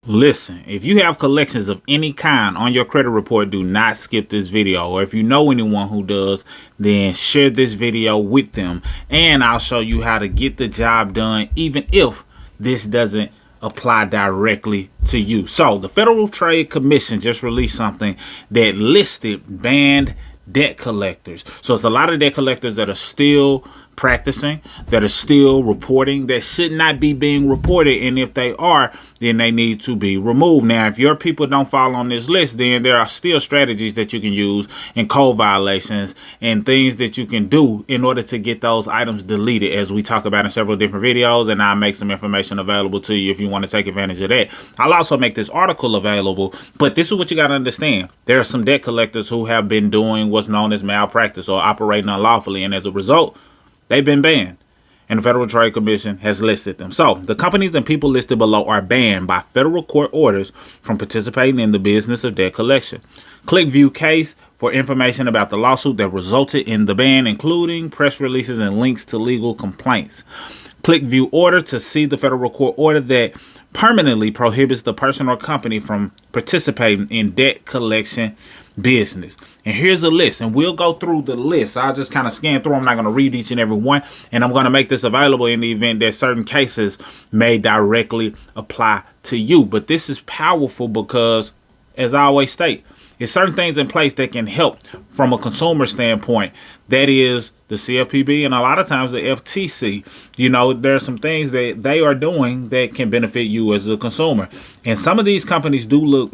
Listen, if you have collections of any kind on your credit report, do not skip this video. Or if you know anyone who does, then share this video with them. And I'll show you how to get the job done, even if this doesn't apply directly to you. So the Federal Trade Commission just released something that listed banned debt collectors. So it's a lot of debt collectors that are still practicing, that are still reporting, that should not be being reported, and if they are, then they need to be removed. Now, if your people don't fall on this list, then there are still strategies that you can use and code violations and things that you can do in order to get those items deleted, as we talk about in several different videos, and I'll make some information available to you if you want to take advantage of that. I'll also make this article available, but this is what you got to understand. There are some debt collectors who have been doing what's known as malpractice or operating unlawfully, and as a result, they've been banned, and the Federal Trade Commission has listed them. So the companies and people listed below are banned by federal court orders from participating in the business of debt collection. Click View Case for information about the lawsuit that resulted in the ban, including press releases and links to legal complaints. Click View Order to see the federal court order that permanently prohibits the person or company from participating in debt collection business. And here's a list, and we'll go through the list. I'll just kind of scan through. I'm not going to read each and every one, and I'm going to make this available in the event that certain cases may directly apply to you. But this is powerful because, as I always state, there's certain things in place that can help from a consumer standpoint. That is the CFPB and a lot of times the FTC. You know, there are some things that they are doing that can benefit you as a consumer. And some of these companies do look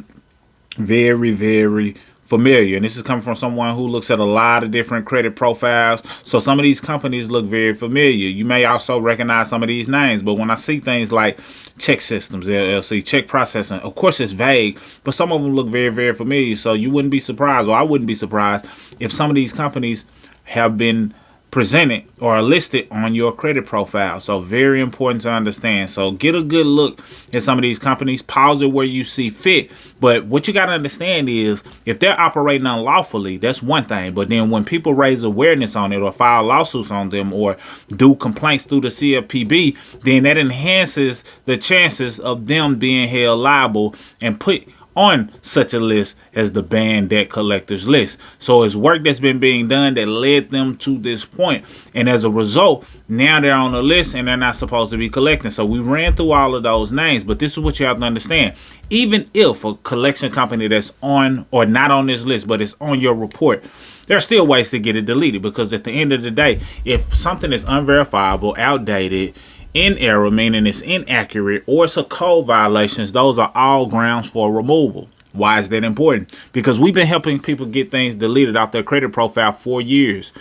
very, very familiar, and this is coming from someone who looks at a lot of different credit profiles. So some of these companies look very familiar. You may also recognize some of these names, but when I see things like Check Systems, LLC, Check Processing, of course it's vague, but some of them look very, very familiar. So you wouldn't be surprised, or I wouldn't be surprised, if some of these companies have been presented or are listed on your credit profile. So very important to understand. So get a good look at some of these companies, pause it where you see fit. But what you got to understand is if they're operating unlawfully, that's one thing. But then when people raise awareness on it or file lawsuits on them or do complaints through the CFPB, then that enhances the chances of them being held liable and put on such a list as the banned debt collectors list. So it's work that's been being done that led them to this point. And as a result, now they're on the list and they're not supposed to be collecting. So we ran through all of those names, but this is what you have to understand. Even if a collection company that's on or not on this list, but it's on your report, there are still ways to get it deleted, because at the end of the day, if something is unverifiable, outdated, in error, meaning it's inaccurate, or it's a code violations, those are all grounds for removal. Why is that important? Because we've been helping people get things deleted off their credit profile for years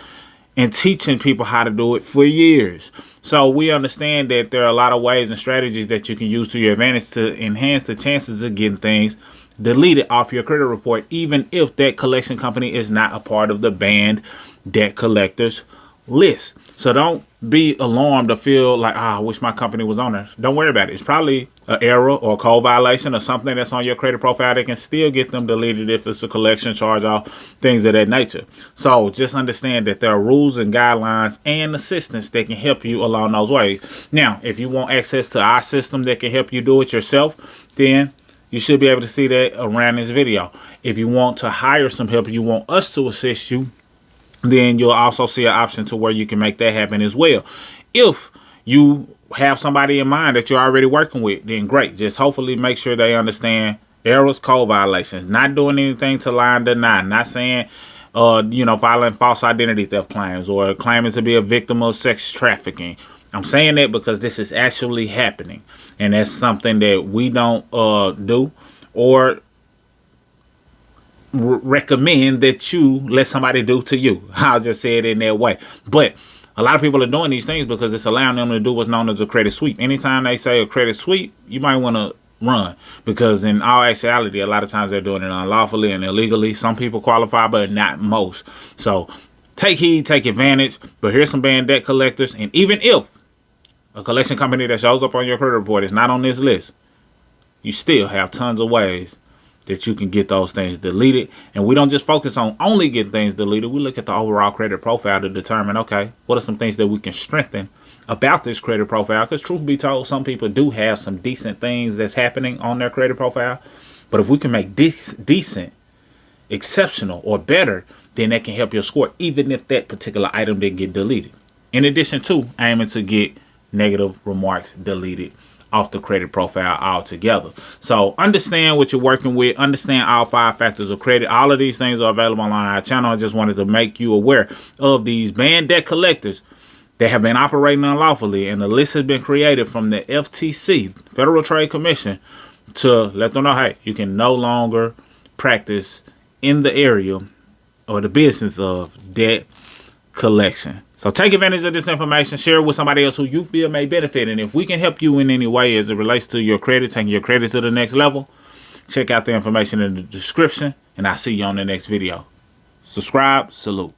and teaching people how to do it for years. So we understand that there are a lot of ways and strategies that you can use to your advantage to enhance the chances of getting things deleted off your credit report, even if that collection company is not a part of the banned debt collectors list. So don't be alarmed or feel like, I wish my company was on there. Don't worry about it. It's probably an error or a code violation or something that's on your credit profile that can still get them deleted if it's a collection charge off, things of that nature. So just understand that there are rules and guidelines and assistance that can help you along those ways. Now, if you want access to our system that can help you do it yourself, then you should be able to see that around this video. If you want to hire some help, you want us to assist you, then you'll also see an option to where you can make that happen as well. If you have somebody in mind that you're already working with, then great. Just hopefully make sure they understand errors, code violations, not doing anything to lie and deny, not saying, filing false identity theft claims or claiming to be a victim of sex trafficking. I'm saying that because this is actually happening, and that's something that we don't do or recommend that you let somebody do to you. I'll just say it in that way. But a lot of people are doing these things because it's allowing them to do what's known as a credit sweep. Anytime they say a credit sweep, you might want to run, because in all actuality, a lot of times they're doing it unlawfully and illegally. Some people qualify, but not most. So take heed, take advantage. But here's some banned debt collectors. And even if a collection company that shows up on your credit report is not on this list, you still have tons of ways that you can get those things deleted. And we don't just focus on only getting things deleted. We look at the overall credit profile to determine, okay, what are some things that we can strengthen about this credit profile, because truth be told, some people do have some decent things that's happening on their credit profile. But if we can make this decent, exceptional, or better, then that can help your score, even if that particular item didn't get deleted. In addition to aiming to get negative remarks deleted off the credit profile altogether. So understand what you're working with. Understand all 5 factors of credit. All of these things are available on our channel. I just wanted to make you aware of these banned debt collectors that have been operating unlawfully, and the list has been created from the FTC, Federal Trade Commission, to let them know, hey, you can no longer practice in the area or the business of debt collection. So take advantage of this information, share it with somebody else who you feel may benefit. And if we can help you in any way as it relates to your credit, taking your credit to the next level, check out the information in the description, and I'll see you on the next video. Subscribe. Salute.